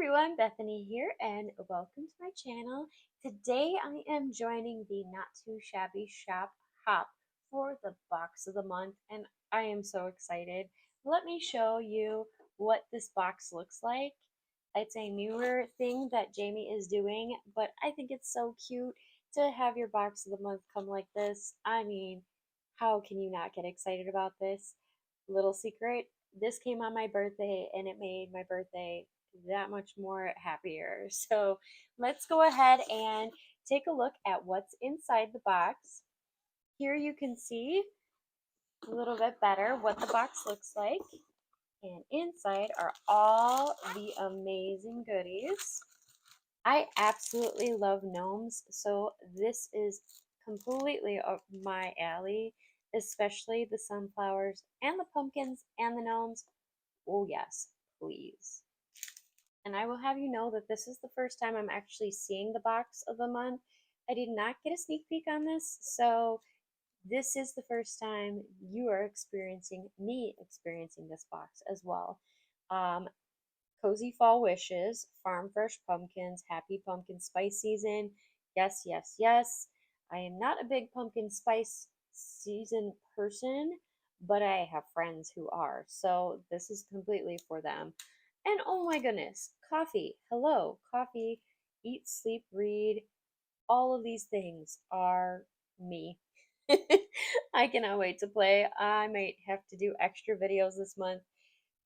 everyone, Bethany here, and welcome to my channel. Today I am joining the Not Too Shabby Shop Hop for the box of the month, and I am so excited. Let me show you what this box looks like. It's a newer thing that Jamie is doing, but I think it's so cute to have your box of the month come like this. I mean, how can you not get excited about this? Little secret, this came on my birthday and it made my birthday that much more happier. So let's go ahead and take a look at what's inside the box. Here you can see a little bit better what the box looks like. And inside are all the amazing goodies. I absolutely love gnomes, so this is completely up my alley, especially the sunflowers and the pumpkins and the gnomes. Oh, yes, please. And I will have you know that this is the first time I'm actually seeing the box of the month. I did not get a sneak peek on this, so this is the first time you are experiencing me experiencing this box as well. Um, Cozy Fall Wishes, Farm Fresh Pumpkins, Happy Pumpkin Spice Season. Yes, yes, yes. I am not a big pumpkin spice season person, but I have friends who are. So this is completely for them. And oh my goodness, coffee. Hello, coffee. Eat, sleep, read. All of these things are me. I cannot wait to play. I might have to do extra videos this month.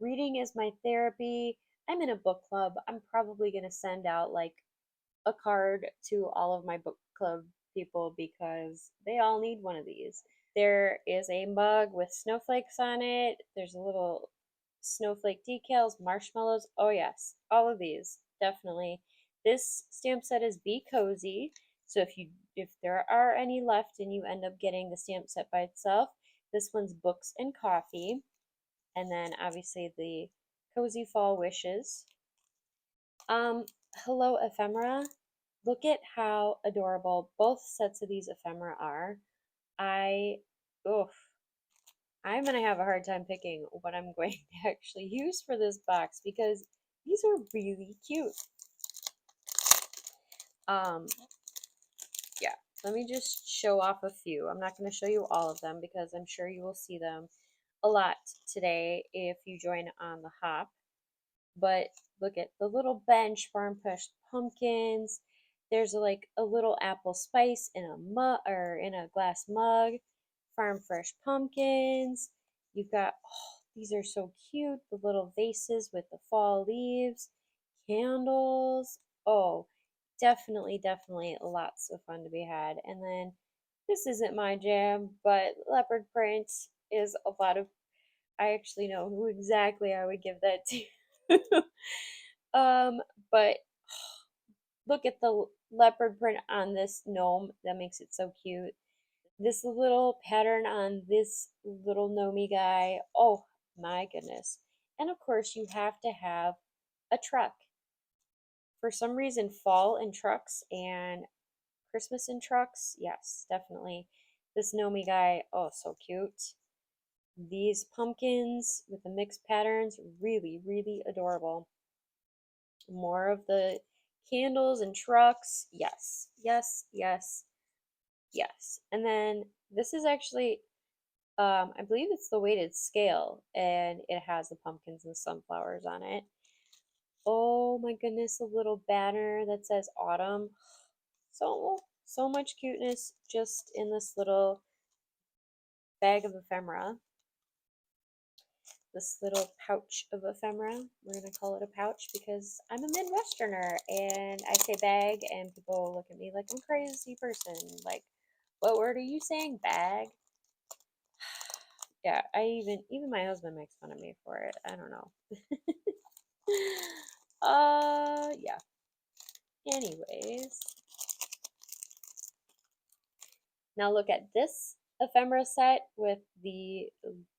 Reading is my therapy. I'm in a book club. I'm probably going to send out like a card to all of my book club people because they all need one of these. There is a mug with snowflakes on it. There's a little snowflake decals, marshmallows. Oh, yes, all of these, definitely. This stamp set is Be Cozy. So if there are any left and you end up getting the stamp set by itself, this one's Books and Coffee. And then obviously the Cozy Fall Wishes. Um, Hello Ephemera. Look at how adorable both sets of these ephemera are. I, oof, I'm gonna have a hard time picking what I'm going to actually use for this box because these are really cute. Um, yeah, let me just show off a few. I'm not going to show you all of them because I'm sure you will see them a lot today if you join on the hop. But look at the little bench, farm fresh pumpkins. There's like a little apple spice in a mug or in a glass mug. Farm fresh pumpkins. You've got, oh, these are so cute. The little vases with the fall leaves, candles. Oh, definitely lots of fun to be had. And then this isn't my jam, but leopard print is a lot of. I actually know who exactly I would give that to. um, but look at the leopard print on this gnome. That makes it so cute. This little pattern on this little gnomey guy. Oh my goodness. And of course, you have to have a truck. For some reason, fall in trucks and Christmas in trucks. Yes, definitely. This gnomey guy. Oh, so cute. These pumpkins with the mixed patterns. Really adorable. More of the candles and trucks. Yes. And then this is actually, I believe it's the weighted scale, and it has the pumpkins and sunflowers on it. Oh my goodness, a little banner that says autumn. So much cuteness just in this little bag of ephemera. This little pouch of ephemera. We're going to call it a pouch because I'm a Midwesterner and I say bag and people look at me like I'm a crazy person. Like, what word are you saying? Bag? Yeah, even my husband makes fun of me for it. I don't know. Yeah. Anyways, now look at this ephemera set with the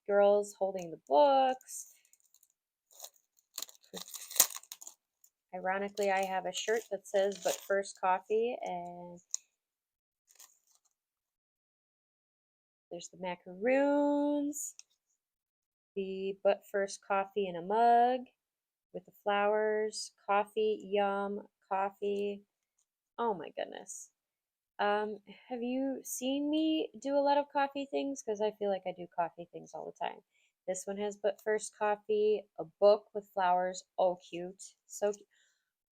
girls holding the books. Ironically, I have a shirt that says "But First Coffee," and there's the macaroons, the "But First Coffee" in a mug. with the flowers, coffee, yum, coffee. Oh my goodness. Um, have you seen me do a lot of coffee things? Because I feel like I do coffee things all the time. This one has but first coffee, a book with flowers. Oh, cute. So cute.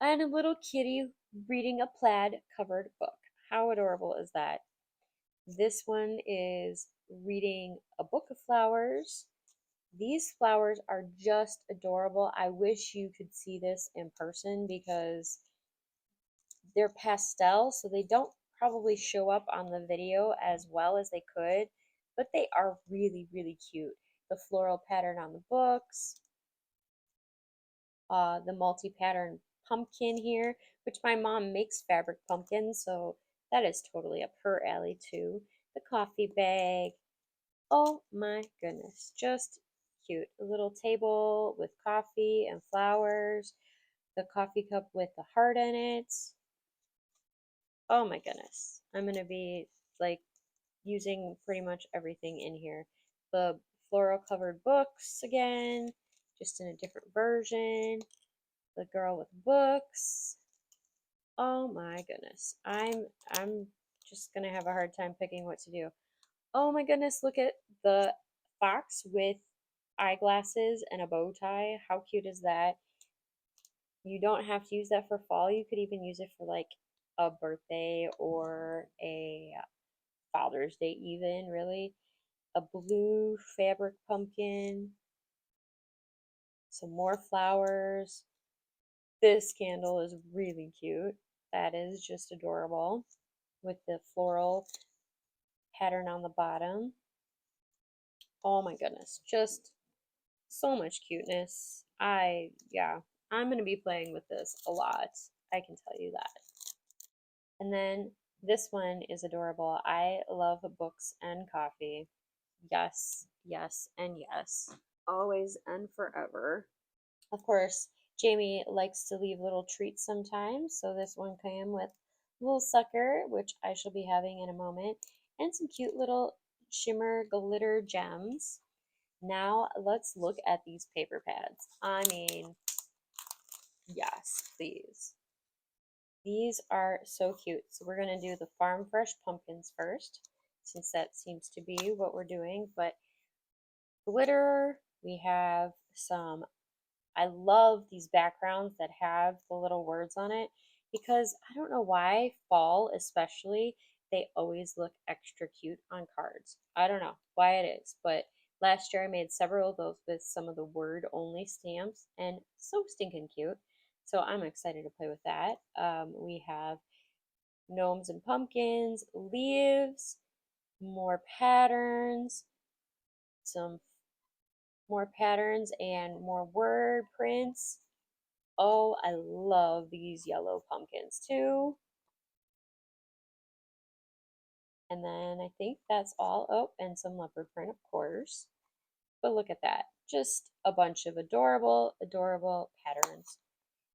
And a little kitty reading a plaid covered book. How adorable is that? This one is reading a book of flowers. These flowers are just adorable. I wish you could see this in person because they're pastel, so they don't probably show up on the video as well as they could, but they are really, really cute. The floral pattern on the books, the multi-pattern pumpkin here, which my mom makes fabric pumpkins, so that is totally up her alley too. The coffee bag. Oh my goodness, just cute. A little table with coffee and flowers, the coffee cup with the heart in it. Oh my goodness. I'm going to be like using pretty much everything in here. The floral covered books again, just in a different version. The girl with books. Oh my goodness. I'm just going to have a hard time picking what to do. Oh my goodness, look at the fox with eyeglasses and a bow tie. How cute is that? You don't have to use that for fall. You could even use it for like a birthday or a Father's Day, even really. A blue fabric pumpkin, some more flowers. This candle is really cute. That is just adorable with the floral pattern on the bottom. Oh my goodness, just so much cuteness. Yeah, I'm going to be playing with this a lot. I can tell you that. And then this one is adorable. I love books and coffee. Yes, yes, and yes. Always and forever. Of course, Jamie likes to leave little treats sometimes, so this one came with a little sucker, which I shall be having in a moment, and some cute little shimmer glitter gems. Now let's look at these paper pads. I mean, yes, please. These are so cute. So we're going to do the Farm Fresh pumpkins first, since that seems to be what we're doing. But glitter, we have some. I love these backgrounds that have the little words on it because I don't know why, fall especially, they always look extra cute on cards. I don't know why it is, but last year I made several of those with some of the word only stamps and so stinking cute. So I'm excited to play with that. We have gnomes and pumpkins, leaves, more patterns, some more patterns and more word prints. Oh, I love these yellow pumpkins too. And then I think that's all. Oh, and some leopard print, of course. But look at that. Just a bunch of adorable, adorable patterns.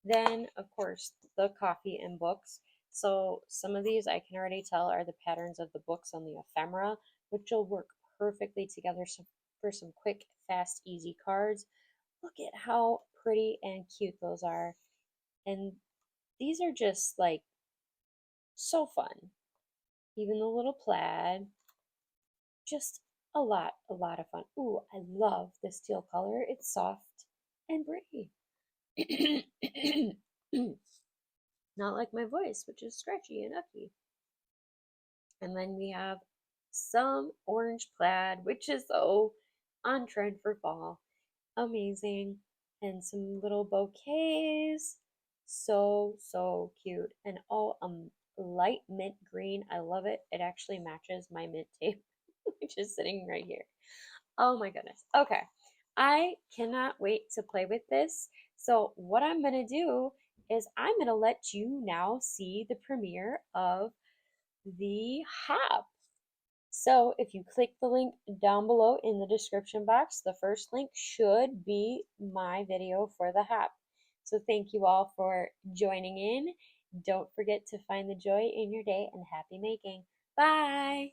Then, of course, the coffee and books. So some of these I can already tell are the patterns of the books on the ephemera, which will work perfectly together for some quick, fast, easy cards. Look at how pretty and cute those are. And these are just like so fun. Even the little plaid, just a lot of fun. Ooh, I love this teal color. It's soft and pretty. Not like my voice, which is scratchy and ucky. And then we have some orange plaid, which is so on trend for fall. Amazing. And some little bouquets. So, so cute. And oh, light mint green. I love it. It actually matches my mint tape, which is sitting right here. Oh my goodness. Okay. I cannot wait to play with this. So, what I'm going to do is I'm going to let you now see the premiere of the hop. So if you click the link down below in the description box, the first link should be my video for the hop. So thank you all for joining in. Don't forget to find the joy in your day and happy making. Bye!